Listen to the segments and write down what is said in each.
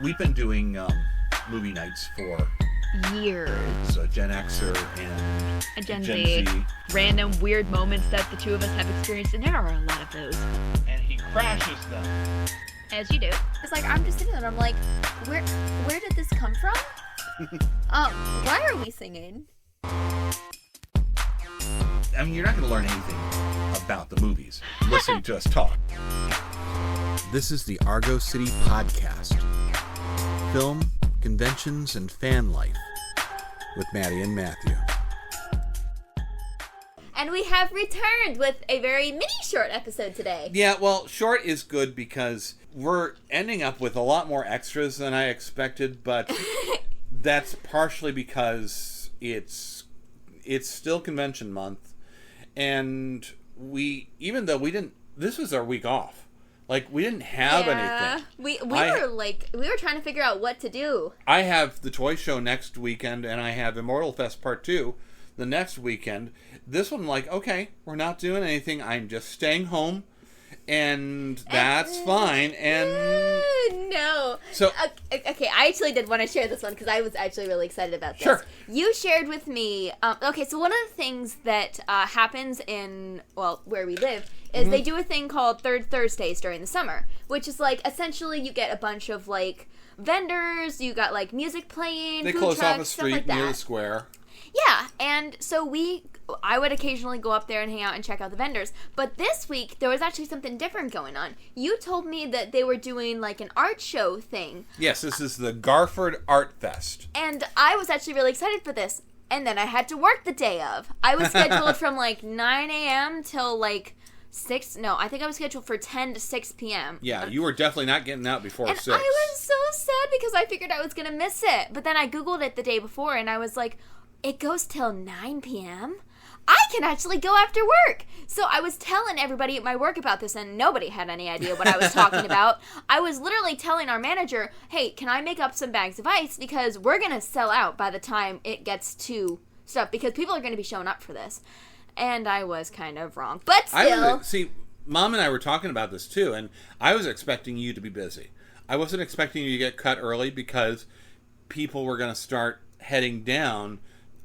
we've been doing movie nights for years. So Gen Xer and a Gen Z. Random weird moments that the two of us have experienced, and there are a lot of those. And he crashes them. As you do. It's like, I'm just sitting there and I'm like, where did this come from? Why are we singing? I mean, you're not going to learn anything about the movies listening to us talk. This is the Argo City Podcast. Film, conventions, and fan life with Maddie and Matthew. And we have returned with a very mini short episode today. Yeah, well, short is good because we're ending up with a lot more extras than I expected, but that's partially because it's still convention month, and even though this was our week off. Like, we didn't have anything. We were trying to figure out what to do. I have the toy show next weekend, and I have Immortal Fest Part 2 the next weekend. This one, like, okay, we're not doing anything. I'm just staying home, and that's fine. And no. So okay, I actually did want to share this one because I was actually really excited about this. Sure. You shared with me. Okay, so one of the things that happens in where we live is they do a thing called Third Thursdays during the summer, which is like essentially you get a bunch of like vendors. You got like music playing. They food close trucks, off a stuff street like near that. the square. Yeah, and so I would occasionally go up there and hang out and check out the vendors. But this week, there was actually something different going on. You told me that they were doing, like, an art show thing. Yes, this is the Garford Art Fest. And I was actually really excited for this. And then I had to work the day of. I was scheduled from, like, 9 a.m. till, like, 6. No, I think I was scheduled for 10 to 6 p.m. Yeah, you were definitely not getting out before 6. I was so sad because I figured I was going to miss it. But then I Googled it the day before, and I was like, it goes till 9 p.m.? I can actually go after work. So I was telling everybody at my work about this, and nobody had any idea what I was talking about. I was literally telling our manager, hey, can I make up some bags of ice? Because we're going to sell out by the time it gets to stuff, because people are going to be showing up for this. And I was kind of wrong. But still. See, Mom and I were talking about this too, and I was expecting you to be busy. I wasn't expecting you to get cut early because people were going to start heading down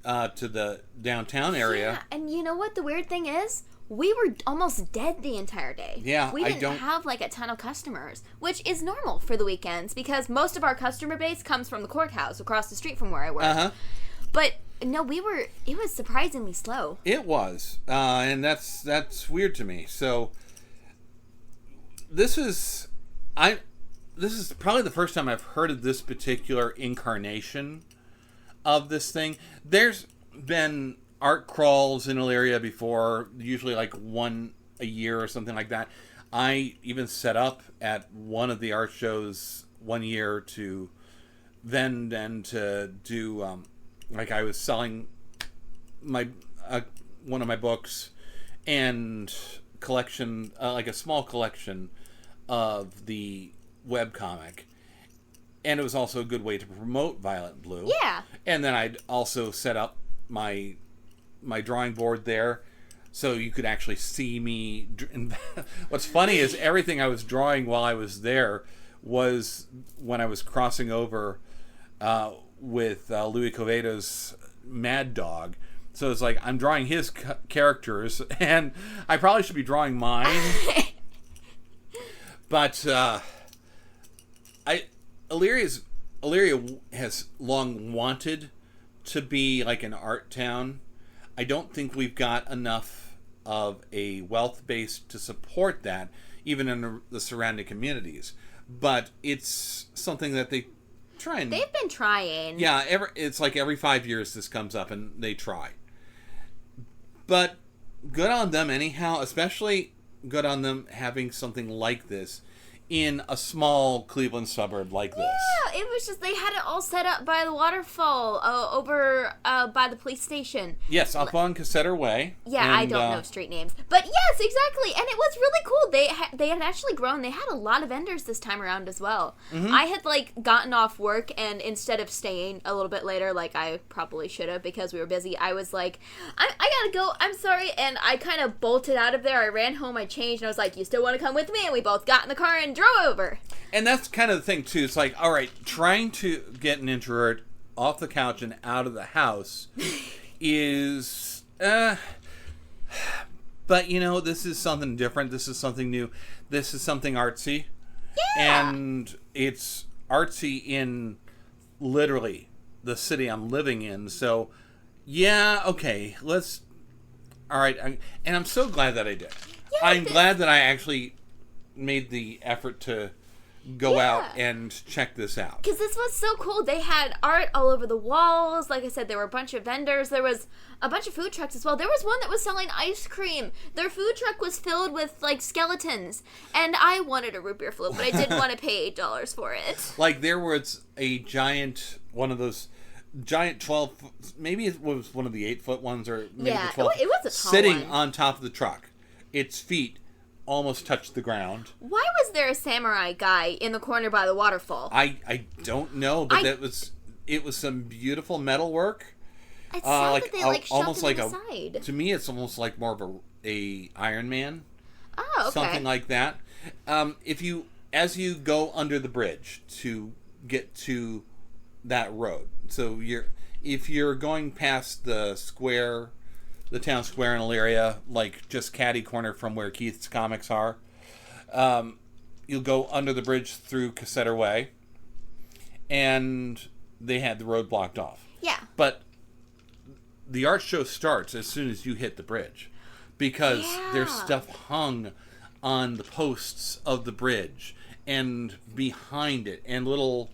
to the downtown area. Yeah, and you know what the weird thing is? We were almost dead the entire day. Yeah, we didn't have like a ton of customers, which is normal for the weekends because most of our customer base comes from the courthouse across the street from where I work. Uh-huh. But no, it was surprisingly slow. It was, and that's weird to me. So this is probably the first time I've heard of this particular incarnation of this thing. There's been art crawls in Elyria before, usually like one a year or something like that. I even set up at one of the art shows one year to vend and to do, like I was selling my one of my books and collection, like a small collection of the webcomic. And it was also a good way to promote Violet Blue. Yeah. And then I'd also set up my drawing board there so you could actually see me. What's funny is everything I was drawing while I was there was when I was crossing over with Louis Covedo's Mad Dog. So it's like I'm drawing his characters, and I probably should be drawing mine. But Elyria has long wanted to be like an art town. I don't think we've got enough of a wealth base to support that, even in the surrounding communities. But it's something that they try and... They've been trying. Yeah, it's like every 5 years this comes up and they try. But good on them anyhow, especially good on them having something like this in a small Cleveland suburb like this. Yeah, it was just, they had it all set up by the waterfall over by the police station. Yes, up on Cassetter Way. Yeah, I don't know street names. But yes, exactly. And it was really cool. They had actually grown. They had a lot of vendors this time around as well. Mm-hmm. I had like gotten off work, and instead of staying a little bit later like I probably should have because we were busy, I was like, I gotta go, I'm sorry. And I kind of bolted out of there. I ran home, I changed, and I was like, you still want to come with me? And we both got in the car and drove over. And that's kind of the thing, too. It's like, all right, trying to get an introvert off the couch and out of the house is... but, you know, this is something different. This is something new. This is something artsy. Yeah. And it's artsy in literally the city I'm living in. So, yeah, okay, let's... All right, and I'm so glad that I did. Yeah, I'm glad that I actually made the effort to go out and check this out. Because this was so cool. They had art all over the walls. Like I said, there were a bunch of vendors. There was a bunch of food trucks as well. There was one that was selling ice cream. Their food truck was filled with, like, skeletons. And I wanted a root beer float, but I didn't want to pay $8 for it. Like, there was a giant, one of those giant 12, maybe it was one of the 8-foot ones, or maybe the 12, it was a tall sitting one. on top of the truck. Its feet almost touched the ground. Why was there a samurai guy in the corner by the waterfall? I don't know, but it was some beautiful metal work. It's sad like that they like almost shoved like him aside. To me, it's almost like more of a Iron Man, Oh, okay. something like that. As you go under the bridge to get to that road, so if you're going past the square, the town square in Elyria, like just catty corner from where Keith's Comics are, you'll go under the bridge through Cassetter Way, and they had the road blocked off. Yeah. But the art show starts as soon as you hit the bridge, because there's stuff hung on the posts of the bridge and behind it, and little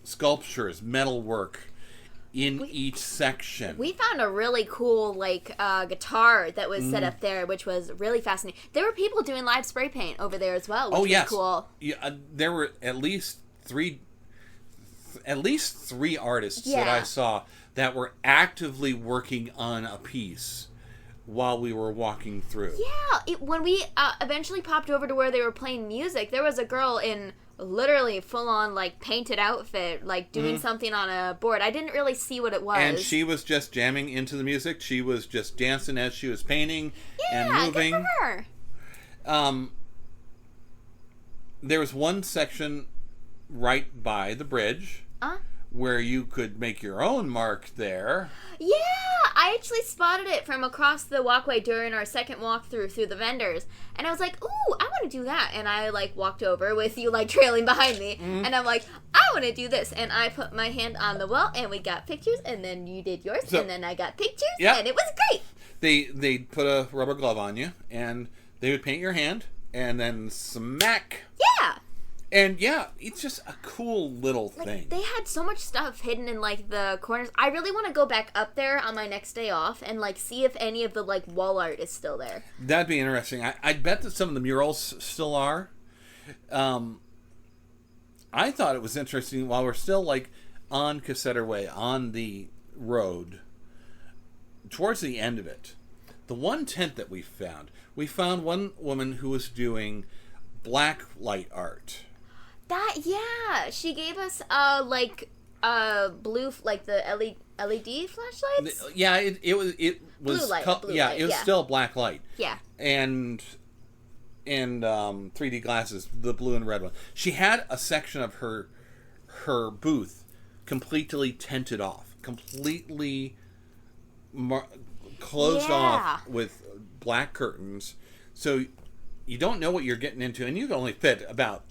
sculptures, metalwork in each section. We found a really cool, like, guitar that was set up there, which was really fascinating. There were people doing live spray paint over there as well, which was cool. Yeah, there were at least three artists that I saw that were actively working on a piece while we were walking through. Yeah, when we eventually popped over to where they were playing music, there was a girl in literally full-on, like, painted outfit, like, doing something on a board. I didn't really see what it was. And she was just jamming into the music. She was just dancing as she was painting and moving. Good for her. There was one section right by the bridge where you could make your own mark there. Yeah, I actually spotted it from across the walkway during our second walkthrough through the vendors. And I was like, ooh, I want to do that. And I, like, walked over with you, like, trailing behind me. And I'm like, I want to do this. And I put my hand on the wall, and we got pictures. And then you did yours, and then I got pictures. Yeah. And it was great. They put a rubber glove on you, and they would paint your hand, and then smack. Yeah. And yeah, it's just a cool little thing. They had so much stuff hidden in, like, the corners. I really want to go back up there on my next day off and, like, see if any of the, like, wall art is still there. That'd be interesting. I'd bet that some of the murals still are. I thought it was interesting while we're still, like, on Cassetter Way, on the road, towards the end of it, the one tent that we found one woman who was doing black light art. She gave us, blue, like, the LED flashlights? Yeah, it was Blue light, it was still black light. Yeah. And 3D glasses, the blue and red one. She had a section of her booth completely tented off, completely closed off with black curtains, so you don't know what you're getting into, and you can only fit about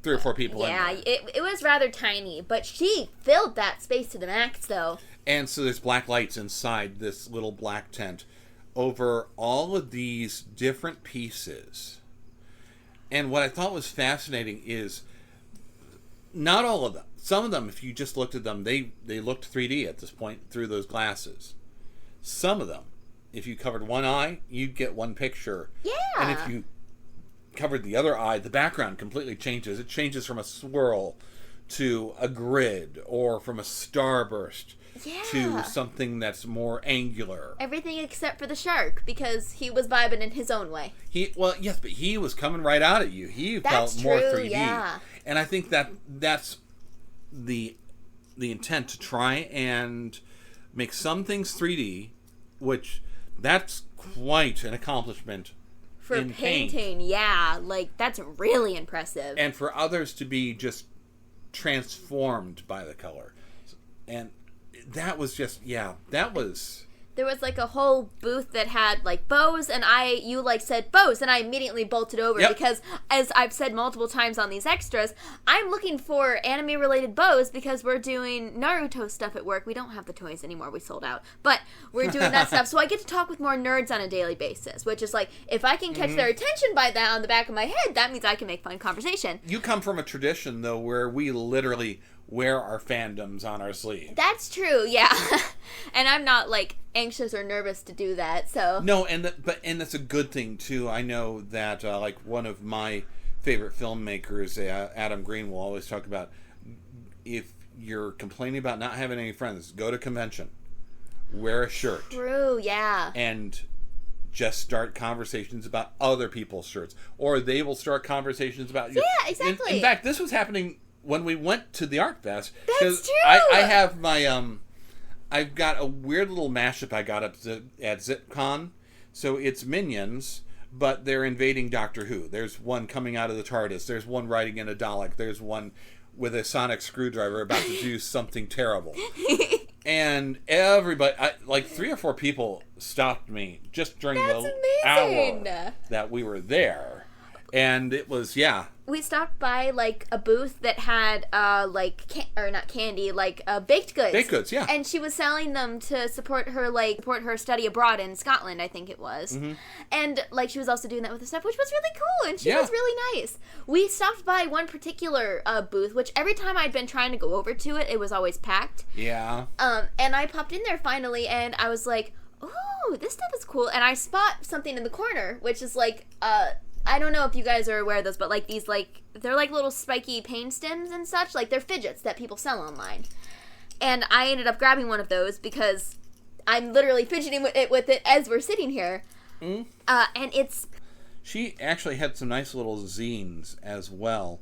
3 or 4 people in there. It was rather tiny, but she filled that space to the max, though. And so there's black lights inside this little black tent over all of these different pieces. And what I thought was fascinating is not all of them. Some of them, if you just looked at them, they looked 3D at this point through those glasses. Some of them, if you covered one eye, you'd get one picture. Yeah. And if you covered the other eye, the background completely changes. It changes from a swirl to a grid, or from a starburst to something that's more angular. Everything except for the shark, because he was vibing in his own way. Yes, but he was coming right out at you. He felt more 3D. Yeah. And I think that's the intent, to try and make some things 3D, which that's quite an accomplishment For in paint. painting, yeah. Like, that's really impressive. And for others to be just transformed by the color. And that was just, that was... There was like a whole booth that had like bows, and you like said bows, and I immediately bolted over because, as I've said multiple times on these extras, I'm looking for anime related bows because we're doing Naruto stuff at work. We don't have the toys anymore, we sold out, but we're doing that stuff, so I get to talk with more nerds on a daily basis, which is like, if I can catch their attention by that on the back of my head, that means I can make fun conversation. You come from a tradition though where we literally wear our fandoms on our sleeve. That's true, yeah. And I'm not like anxious or nervous to do that, so no, and that's a good thing too. I know that like one of my favorite filmmakers, Adam Green, will always talk about, if you're complaining about not having any friends, go to convention, wear a shirt, true, yeah, and just start conversations about other people's shirts, or they will start conversations about you. Yeah, exactly. In fact, this was happening when we went to the Art Fest. That's true. I have my I've got a weird little mashup I got up at ZipCon. So it's Minions, but they're invading Doctor Who. There's one coming out of the TARDIS. There's one riding in a Dalek. There's one with a sonic screwdriver about to do something terrible. And everybody, like 3 or 4 people stopped me just during the hour that we were there. And it was, we stopped by like a booth that had not candy, like baked goods. Baked goods, yeah. And she was selling them to support her study abroad in Scotland, I think it was. Mm-hmm. And like she was also doing that with the stuff, which was really cool, and she was really nice. We stopped by one particular booth, which every time I'd been trying to go over to it, it was always packed. Yeah. And I popped in there finally, and I was like, "Ooh, this stuff is cool." And I spot something in the corner, which is like I don't know if you guys are aware of this, but like these, like, they're like little spiky pain stems and such. Like, they're fidgets that people sell online. And I ended up grabbing one of those because I'm literally fidgeting with it as we're sitting here. Mm. And it's... She actually had some nice little zines as well.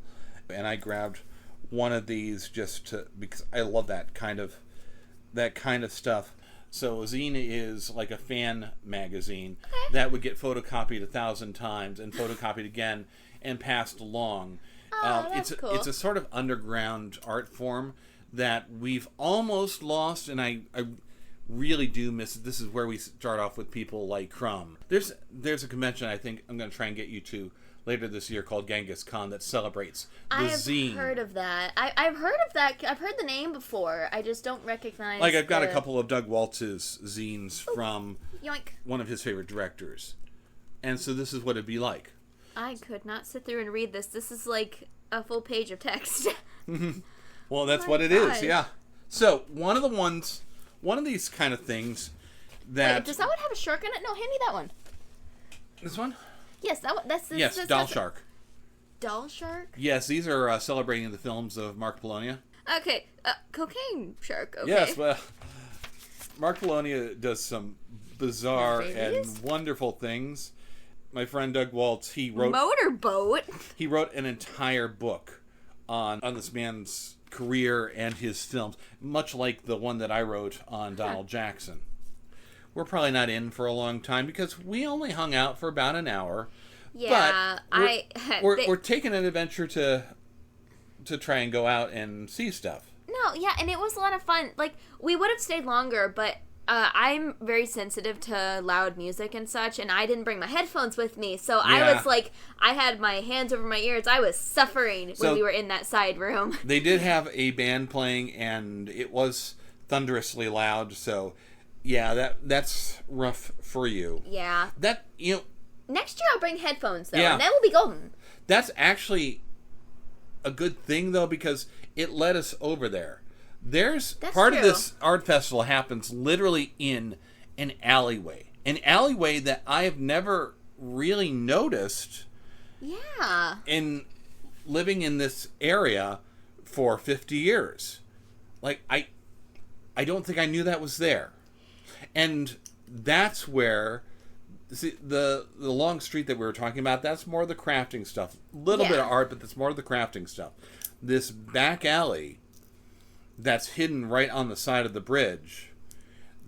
And I grabbed one of these because I love that kind of stuff. So a zine is like a fan magazine that would get photocopied 1,000 times and photocopied again and passed along. That's cool. It's a sort of underground art form that we've almost lost, and I really do miss it. This is where we start off with people like Crumb. There's a convention I think I'm going to try and get you to later this year called Genghis Khan that celebrates the zine. I've heard of that. I've heard of that. I've heard the name before. I just don't recognize. Like, I've got a couple of Doug Waltz's zines from yoink. One of his favorite directors. And so this is what it'd be like. I could not sit through and read this. This is like a full page of text. Well, that's what it is, yeah. So, one of these kind of things that... Wait, does that one have a shark in it? No, hand me that one. This one? Yes, that's Doll Shark. Doll Shark? Yes, these are celebrating the films of Mark Polonia. Okay, Cocaine Shark, okay. Yes, well, Mark Polonia does some bizarre and wonderful things. My friend Doug Waltz, he wrote... Motorboat? He wrote an entire book on this man's career and his films, much like the one that I wrote on Donald Jackson. We're probably not in for a long time because we only hung out for about an hour. Yeah, but we're taking an adventure to try and go out and see stuff. No, yeah, and it was a lot of fun. Like, we would have stayed longer, but I'm very sensitive to loud music and such, and I didn't bring my headphones with me, so I was like, I had my hands over my ears. I was suffering when we were in that side room. They did have a band playing, and it was thunderously loud, so... Yeah, that's rough for you. Yeah. Next year I'll bring headphones, though, and that will be golden. That's actually a good thing, though, because it led us over there. That's part true. Of this art festival happens literally in an alleyway. An alleyway that I have never really noticed. Yeah. In living in this area for 50 years. Like, I don't think I knew that was there. And that's where, see, the long street that we were talking about, that's more of the crafting stuff. A little bit of art, but that's more of the crafting stuff. This back alley that's hidden right on the side of the bridge,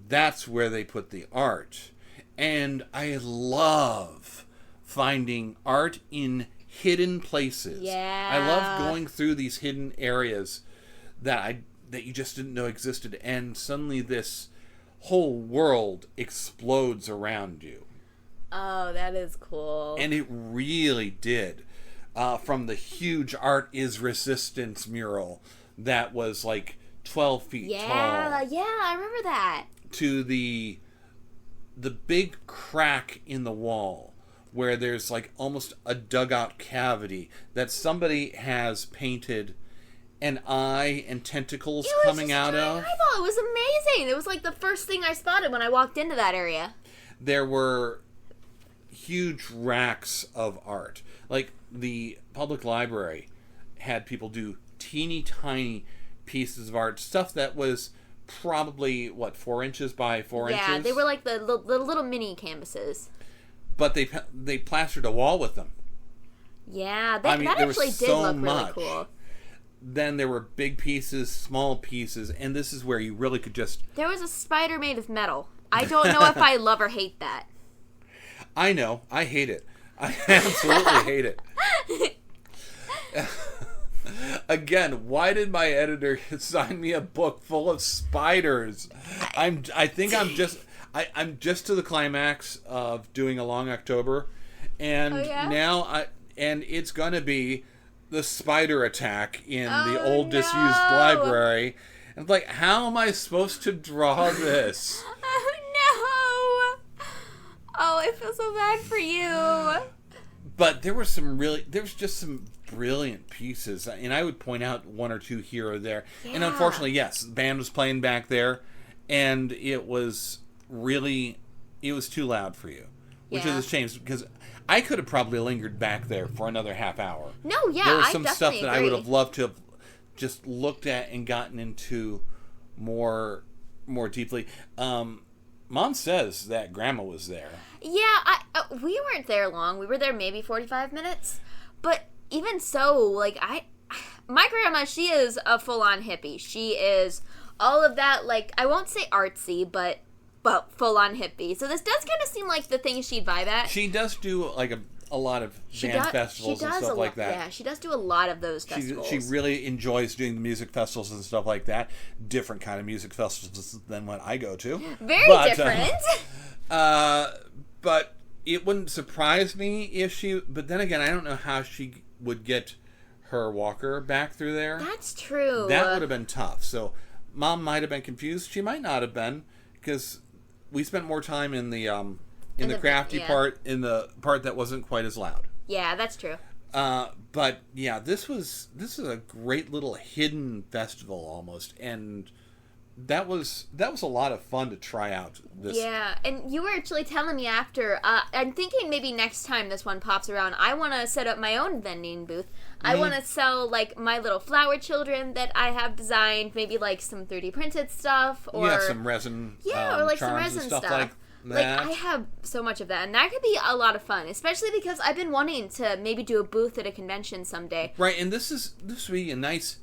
that's where they put the art. And I love finding art in hidden places. Yeah. I love going through these hidden areas that you just didn't know existed, and suddenly this whole world explodes around you. Oh, that is cool. And it really did. From the huge Art is Resistance mural that was like 12 feet tall. Yeah, I remember that. To the big crack in the wall where there's like almost a dugout cavity that somebody has painted an eye and tentacles coming out of. Eyeball. It was amazing. It was like the first thing I spotted when I walked into that area. There were huge racks of art. Like the public library had people do teeny tiny pieces of art, stuff that was probably 4 inches by 4 inches. Yeah, they were like the little mini canvases. But they plastered a wall with them. Yeah, that there actually was did so look really much. cool. Then there were big pieces, small pieces, and this is where you really could just... There was a spider made of metal. I don't know if I love or hate that. I know. I hate it. I absolutely hate it. Again, why did my editor assign me a book full of spiders? I'm just to the climax of doing a long October, and now it's gonna be the spider attack in the old disused library. And like, how am I supposed to draw this? Oh no! Oh, I feel so bad for you. But there was just some brilliant pieces, and I would point out one or two here or there. Yeah. And unfortunately, yes, the band was playing back there, and it was too loud for you, which is a shame, because I could have probably lingered back there for another half hour. No, yeah, there was some stuff that agree. I would have loved to have just looked at and gotten into more deeply. Mom says that Grandma was there. Yeah, we weren't there long. We were there maybe 45 minutes. But even so, like, my grandma, she is a full-on hippie. She is all of that, like, I won't say artsy, but full-on hippie. So this does kind of seem like the thing she'd vibe at. She does do, like, a lot of band festivals and stuff like that. Yeah, she does do a lot of those festivals. She really enjoys doing the music festivals and stuff like that. Different kind of music festivals than what I go to. Very different. But it wouldn't surprise me if she... But then again, I don't know how she would get her walker back through there. That's true. That would have been tough. So Mom might have been confused. She might not have been, because we spent more time in the crafty part, in the part that wasn't quite as loud. Yeah, that's true. But yeah, this is a great little hidden festival almost, and that was a lot of fun to try out. Yeah, and you were actually telling me after, I'm thinking maybe next time this one pops around, I want to set up my own vending booth. I want to sell, like, my little flower children that I have designed, maybe, like, some 3D printed stuff, or... some resin or, like, some charms resin and stuff like that. Like, I have so much of that, and that could be a lot of fun, especially because I've been wanting to maybe do a booth at a convention someday. Right, and this would be a nice,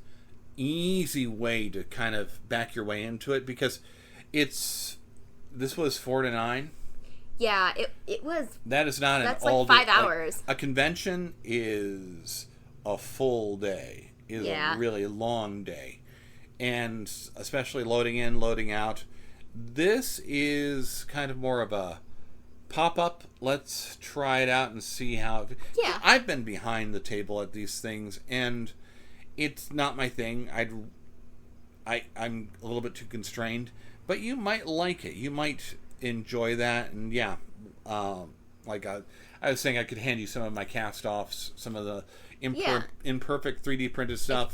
easy way to kind of back your way into it, because this was 4 to 9. Yeah, it was. That is not that's an all like 5 day. hours. Like, a convention is a full day. Is a really long day, and especially loading in, loading out. This is kind of more of a pop-up. Let's try it out and see how... Yeah. I've been behind the table at these things, and it's not my thing. I'm a little bit too constrained, but you might like it. You might enjoy that, and I was saying, I could hand you some of my cast-offs, some of the imperfect 3D printed stuff.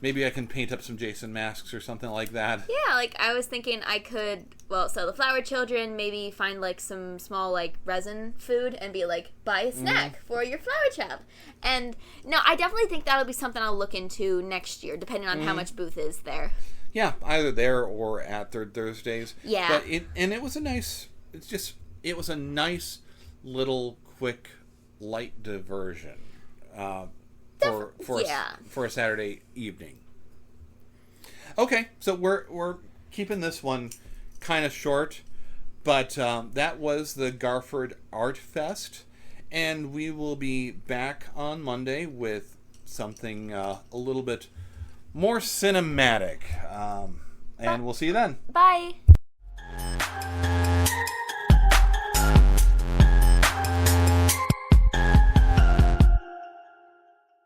Maybe I can paint up some Jason masks or something like that. Yeah, like, I was thinking I could, sell the flower children, maybe find, like, some small, like, resin food and be like, buy a snack for your flower child. And, no, I definitely think that'll be something I'll look into next year, depending on how much booth is there. Yeah, either there or at Third Thursdays. Yeah. But it was a nice little, quick, light diversion. For a Saturday evening. Okay, so we're keeping this one kind of short, but that was the Garford Art Fest, And we will be back on Monday with something a little bit more cinematic. And we'll see you then. Bye.